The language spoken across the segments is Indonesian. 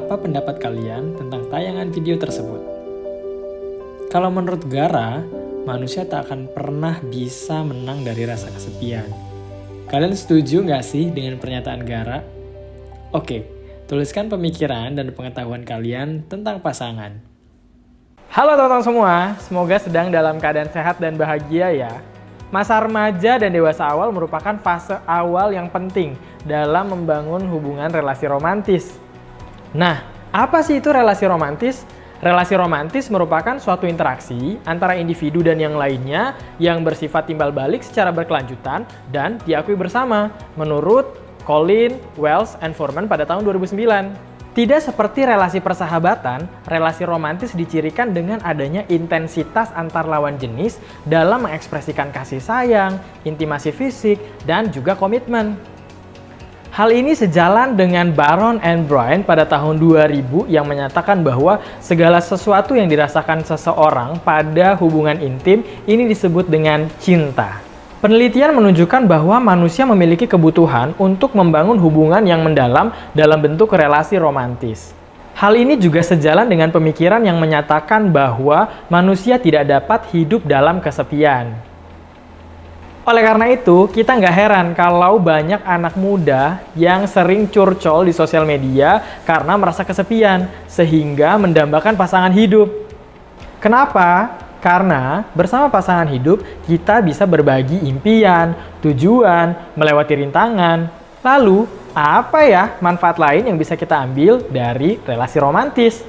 apa pendapat kalian tentang tayangan video tersebut. Kalau menurut Gara, manusia tak akan pernah bisa menang dari rasa kesepian. Kalian setuju nggak sih dengan pernyataan Gara? Oke, tuliskan pemikiran dan pengetahuan kalian tentang pasangan. Halo teman-teman semua, semoga sedang dalam keadaan sehat dan bahagia ya. Masa remaja dan dewasa awal merupakan fase awal yang penting dalam membangun hubungan relasi romantis. Nah, apa sih itu relasi romantis? Relasi romantis merupakan suatu interaksi antara individu dan yang lainnya yang bersifat timbal balik secara berkelanjutan dan diakui bersama menurut Colin, Wells, and Furman pada tahun 2009. Tidak seperti relasi persahabatan, relasi romantis dicirikan dengan adanya intensitas antar lawan jenis dalam mengekspresikan kasih sayang, intimasi fisik, dan juga komitmen. Hal ini sejalan dengan Baron and Bryan pada tahun 2000 yang menyatakan bahwa segala sesuatu yang dirasakan seseorang pada hubungan intim ini disebut dengan cinta. Penelitian menunjukkan bahwa manusia memiliki kebutuhan untuk membangun hubungan yang mendalam dalam bentuk relasi romantis. Hal ini juga sejalan dengan pemikiran yang menyatakan bahwa manusia tidak dapat hidup dalam kesepian. Oleh karena itu, kita nggak heran kalau banyak anak muda yang sering curcol di sosial media karena merasa kesepian, sehingga mendambakan pasangan hidup. Kenapa? Karena bersama pasangan hidup, kita bisa berbagi impian, tujuan, melewati rintangan. Lalu, apa ya manfaat lain yang bisa kita ambil dari relasi romantis?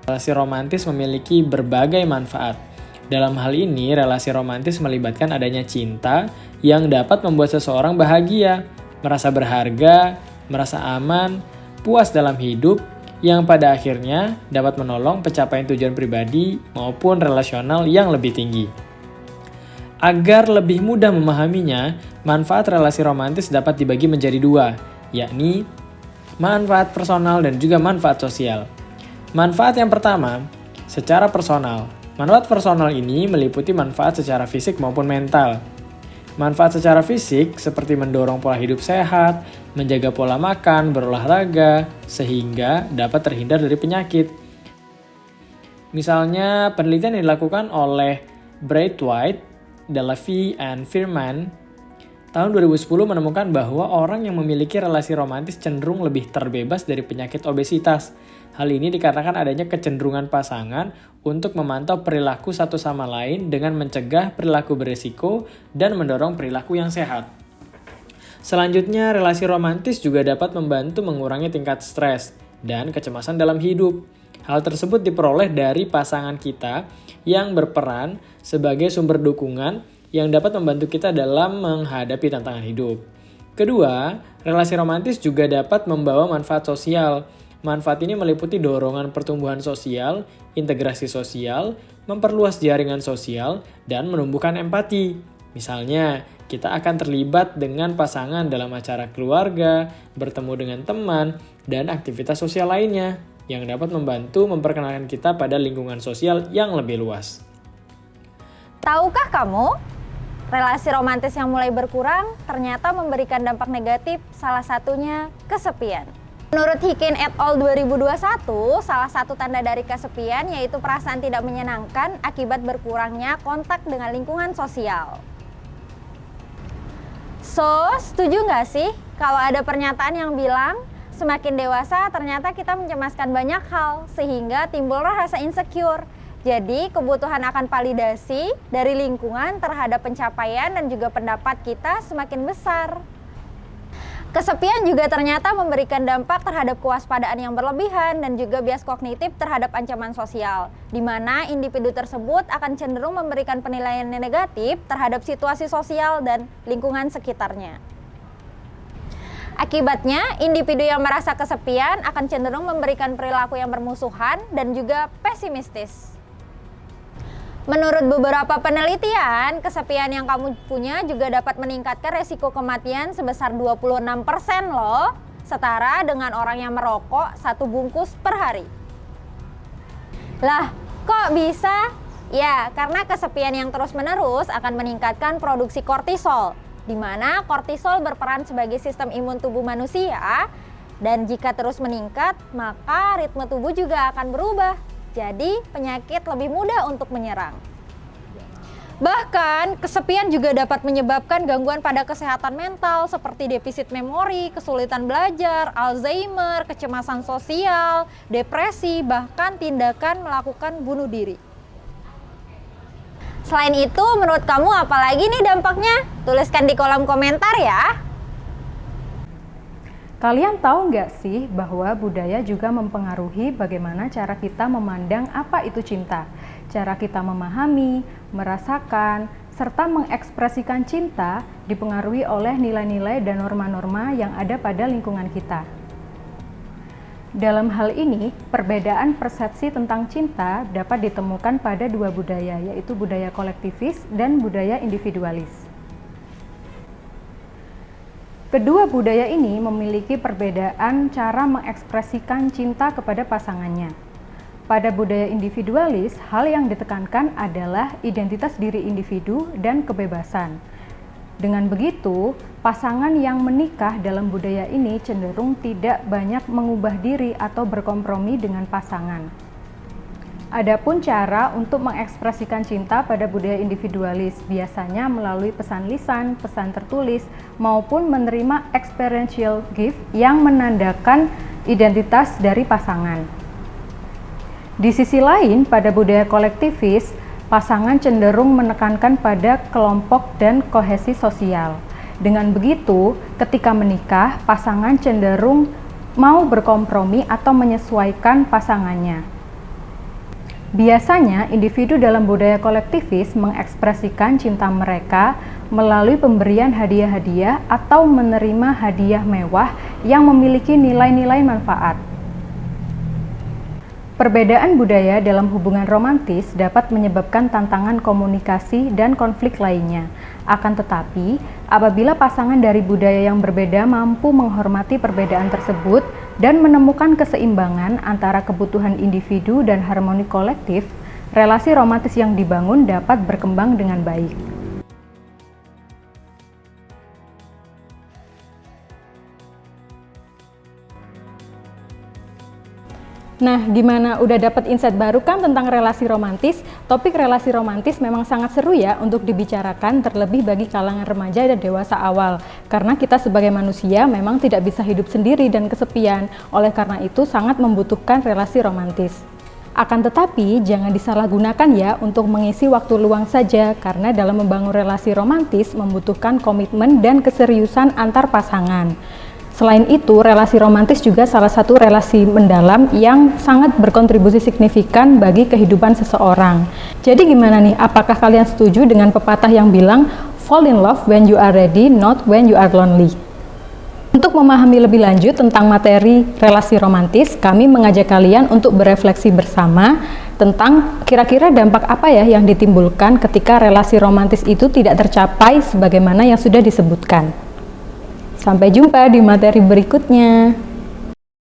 Relasi romantis memiliki berbagai manfaat. Dalam hal ini, relasi romantis melibatkan adanya cinta yang dapat membuat seseorang bahagia, merasa berharga, merasa aman, puas dalam hidup, yang pada akhirnya dapat menolong pencapaian tujuan pribadi maupun relasional yang lebih tinggi. Agar lebih mudah memahaminya, manfaat relasi romantis dapat dibagi menjadi dua, yakni manfaat personal dan juga manfaat sosial. Manfaat yang pertama, secara personal. Manfaat personal ini meliputi manfaat secara fisik maupun mental. Manfaat secara fisik seperti mendorong pola hidup sehat, menjaga pola makan, berolahraga, sehingga dapat terhindar dari penyakit. Misalnya, penelitian yang dilakukan oleh Braithwaite, Delafi, and Firman tahun 2010 menemukan bahwa orang yang memiliki relasi romantis cenderung lebih terbebas dari penyakit obesitas. Hal ini dikarenakan adanya kecenderungan pasangan untuk memantau perilaku satu sama lain dengan mencegah perilaku berisiko dan mendorong perilaku yang sehat. Selanjutnya, relasi romantis juga dapat membantu mengurangi tingkat stres dan kecemasan dalam hidup. Hal tersebut diperoleh dari pasangan kita yang berperan sebagai sumber dukungan yang dapat membantu kita dalam menghadapi tantangan hidup. Kedua, relasi romantis juga dapat membawa manfaat sosial. Manfaat ini meliputi dorongan pertumbuhan sosial, integrasi sosial, memperluas jaringan sosial, dan menumbuhkan empati. Misalnya, kita akan terlibat dengan pasangan dalam acara keluarga, bertemu dengan teman, dan aktivitas sosial lainnya yang dapat membantu memperkenalkan kita pada lingkungan sosial yang lebih luas. Tahukah kamu, relasi romantis yang mulai berkurang ternyata memberikan dampak negatif, salah satunya kesepian. Menurut Hicken et al. 2021, salah satu tanda dari kesepian yaitu perasaan tidak menyenangkan akibat berkurangnya kontak dengan lingkungan sosial. So, setuju nggak sih kalau ada pernyataan yang bilang semakin dewasa ternyata kita mencemaskan banyak hal sehingga timbullah rasa insecure. Jadi, kebutuhan akan validasi dari lingkungan terhadap pencapaian dan juga pendapat kita semakin besar. Kesepian juga ternyata memberikan dampak terhadap kewaspadaan yang berlebihan dan juga bias kognitif terhadap ancaman sosial, di mana individu tersebut akan cenderung memberikan penilaian negatif terhadap situasi sosial dan lingkungan sekitarnya. Akibatnya, individu yang merasa kesepian akan cenderung memberikan perilaku yang bermusuhan dan juga pesimistis. Menurut beberapa penelitian, kesepian yang kamu punya juga dapat meningkatkan resiko kematian sebesar 26% loh, setara dengan orang yang merokok 1 bungkus per hari. Lah, kok bisa? Ya, karena kesepian yang terus-menerus akan meningkatkan produksi kortisol, di mana kortisol berperan sebagai sistem imun tubuh manusia Dan jika terus meningkat, maka ritme tubuh juga akan berubah. Jadi, penyakit lebih mudah untuk menyerang. Bahkan, kesepian juga dapat menyebabkan gangguan pada kesehatan mental seperti defisit memori, kesulitan belajar, Alzheimer, kecemasan sosial, depresi, bahkan tindakan melakukan bunuh diri. Selain itu, menurut kamu apa lagi nih dampaknya? Tuliskan di kolom komentar ya. Kalian tahu nggak sih bahwa budaya juga mempengaruhi bagaimana cara kita memandang apa itu cinta, cara kita memahami, merasakan, serta mengekspresikan cinta dipengaruhi oleh nilai-nilai dan norma-norma yang ada pada lingkungan kita. Dalam hal ini, perbedaan persepsi tentang cinta dapat ditemukan pada dua budaya, yaitu budaya kolektivis dan budaya individualis. Kedua budaya ini memiliki perbedaan cara mengekspresikan cinta kepada pasangannya. Pada budaya individualis, hal yang ditekankan adalah identitas diri individu dan kebebasan. Dengan begitu, pasangan yang menikah dalam budaya ini cenderung tidak banyak mengubah diri atau berkompromi dengan pasangan. Adapun cara untuk mengekspresikan cinta pada budaya individualis biasanya melalui pesan lisan, pesan tertulis, maupun menerima experiential gift yang menandakan identitas dari pasangan. Di sisi lain, pada budaya kolektivis, pasangan cenderung menekankan pada kelompok dan kohesi sosial. Dengan begitu, ketika menikah, pasangan cenderung mau berkompromi atau menyesuaikan pasangannya. Biasanya, individu dalam budaya kolektivis mengekspresikan cinta mereka melalui pemberian hadiah-hadiah atau menerima hadiah mewah yang memiliki nilai-nilai manfaat. Perbedaan budaya dalam hubungan romantis dapat menyebabkan tantangan komunikasi dan konflik lainnya. Akan tetapi, apabila pasangan dari budaya yang berbeda mampu menghormati perbedaan tersebut dan menemukan keseimbangan antara kebutuhan individu dan harmoni kolektif, relasi romantis yang dibangun dapat berkembang dengan baik. Nah, gimana? Udah dapat insight baru kan tentang relasi romantis? Topik relasi romantis memang sangat seru ya untuk dibicarakan, terlebih bagi kalangan remaja dan dewasa awal. Karena kita sebagai manusia memang tidak bisa hidup sendiri dan kesepian, oleh karena itu sangat membutuhkan relasi romantis. Akan tetapi, jangan disalahgunakan ya untuk mengisi waktu luang saja, karena dalam membangun relasi romantis membutuhkan komitmen dan keseriusan antar pasangan. Selain itu, relasi romantis juga salah satu relasi mendalam yang sangat berkontribusi signifikan bagi kehidupan seseorang. Jadi gimana nih, apakah kalian setuju dengan pepatah yang bilang, fall in love when you are ready, not when you are lonely? Untuk memahami lebih lanjut tentang materi relasi romantis, kami mengajak kalian untuk berefleksi bersama tentang kira-kira dampak apa ya yang ditimbulkan ketika relasi romantis itu tidak tercapai sebagaimana yang sudah disebutkan. Sampai jumpa di materi berikutnya.